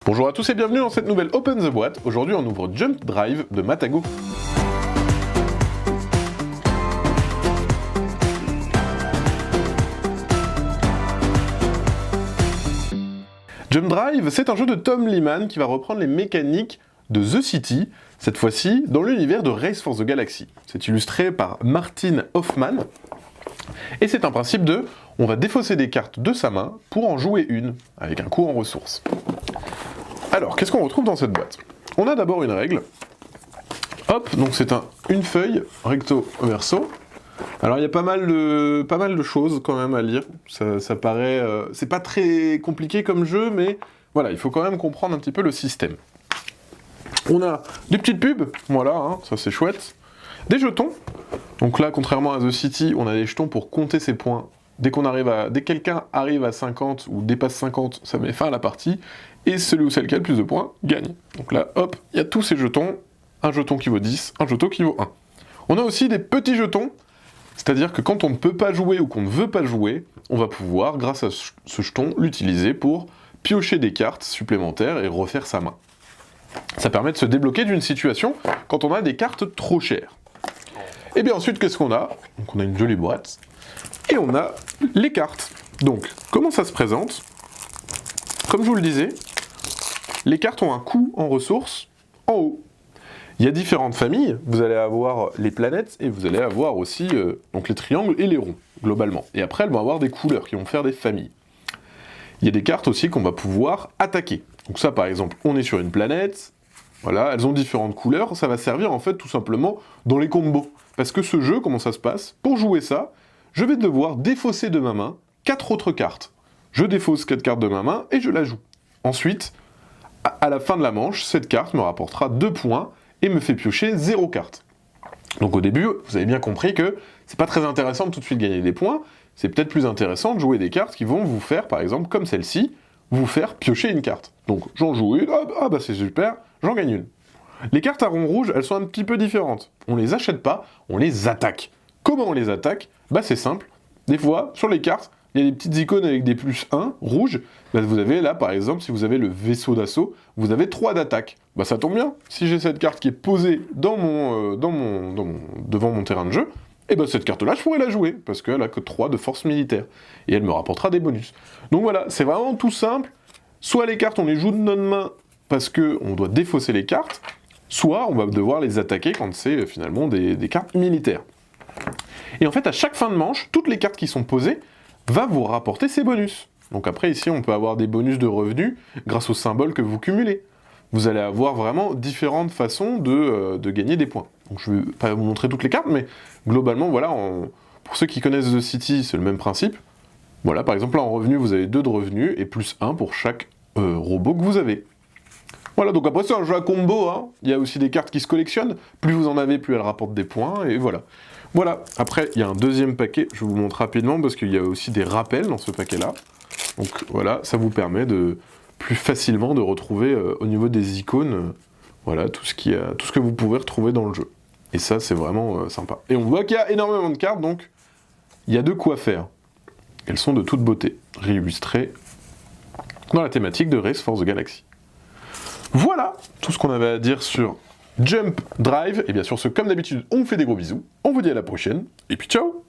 Bonjour à tous et bienvenue dans cette nouvelle Open the Boîte. Aujourd'hui on ouvre Jump Drive de Matago. Jump Drive, c'est un jeu de Tom Lehmann qui va reprendre les mécaniques de The City, cette fois-ci dans l'univers de Race for the Galaxy. C'est illustré par Martin Hoffman, et c'est un principe de on va défausser des cartes de sa main pour en jouer une, avec un coût en ressources. Alors, qu'est-ce qu'on retrouve dans cette boîte? On a d'abord une règle. Hop, donc c'est une feuille, recto verso. Alors il y a pas mal de choses quand même à lire. Ça paraît... c'est pas très compliqué comme jeu, mais voilà, il faut quand même comprendre un petit peu le système. On a des petites pubs, voilà, hein, ça c'est chouette. Des jetons. Donc là, contrairement à The City, on a des jetons pour compter ses points. Dès que quelqu'un arrive à 50 ou dépasse 50, ça met fin à la partie. Et celui ou celle qui a le plus de points gagne. Donc là, hop, il y a tous ces jetons. Un jeton qui vaut 10, un jeton qui vaut 1. On a aussi des petits jetons. C'est-à-dire que quand on ne peut pas jouer ou qu'on ne veut pas jouer, on va pouvoir, grâce à ce jeton, l'utiliser pour piocher des cartes supplémentaires et refaire sa main. Ça permet de se débloquer d'une situation quand on a des cartes trop chères. Et bien ensuite, qu'est-ce qu'on a? Donc on a une jolie boîte. Et on a les cartes. Donc, comment ça se présente? Comme je vous le disais, les cartes ont un coût en ressources en haut. Il y a différentes familles, vous allez avoir les planètes et vous allez avoir aussi donc les triangles et les ronds, globalement. Et après, elles vont avoir des couleurs qui vont faire des familles. Il y a des cartes aussi qu'on va pouvoir attaquer. Donc ça, par exemple, on est sur une planète, voilà, elles ont différentes couleurs, ça va servir en fait tout simplement dans les combos. Parce que ce jeu, comment ça se passe? Pour jouer ça, je vais devoir défausser de ma main 4 autres cartes. Je défausse 4 cartes de ma main et je la joue. Ensuite, à la fin de la manche, cette carte me rapportera 2 points et me fait piocher 0 cartes. Donc au début, vous avez bien compris que c'est pas très intéressant de tout de suite gagner des points, c'est peut-être plus intéressant de jouer des cartes qui vont vous faire, par exemple, comme celle-ci, vous faire piocher une carte. Donc j'en joue une, ah bah c'est super, j'en gagne une. Les cartes à rond rouge, elles sont un petit peu différentes. On les achète pas, on les attaque. Comment on les attaque? Bah c'est simple. Des fois, sur les cartes, il y a des petites icônes avec des plus 1 rouges. Bah, vous avez là, par exemple, si vous avez le vaisseau d'assaut, vous avez 3 d'attaque. Bah ça tombe bien. Si j'ai cette carte qui est posée devant mon terrain de jeu, et bah cette carte-là, je pourrais la jouer, parce qu'elle a que 3 de force militaire. Et elle me rapportera des bonus. Donc voilà, c'est vraiment tout simple. Soit les cartes, on les joue de notre main, parce qu'on doit défausser les cartes, soit on va devoir les attaquer quand c'est finalement des cartes militaires. Et en fait, à chaque fin de manche, toutes les cartes qui sont posées va vous rapporter ces bonus. Donc après, ici, on peut avoir des bonus de revenus grâce aux symboles que vous cumulez. Vous allez avoir vraiment différentes façons de gagner des points. Donc je ne vais pas vous montrer toutes les cartes, mais globalement, voilà, pour ceux qui connaissent The City, c'est le même principe. Voilà, par exemple, là, en revenu, vous avez 2 de revenus et plus 1 pour chaque robot que vous avez. Voilà, donc après, c'est un jeu à combo, hein. Il y a aussi des cartes qui se collectionnent. Plus vous en avez, plus elles rapportent des points, et voilà. Voilà, après, il y a un deuxième paquet, je vous montre rapidement, parce qu'il y a aussi des rappels dans ce paquet-là. Donc voilà, ça vous permet de plus facilement de retrouver au niveau des icônes, voilà, tout ce que vous pouvez retrouver dans le jeu. Et ça, c'est vraiment sympa. Et on voit qu'il y a énormément de cartes, donc il y a de quoi faire. Elles sont de toute beauté, réillustrées dans la thématique de Race for the Galaxy. Voilà tout ce qu'on avait à dire sur Jump Drive, et bien sûr, comme d'habitude, on vous fait des gros bisous, on vous dit à la prochaine, et puis ciao!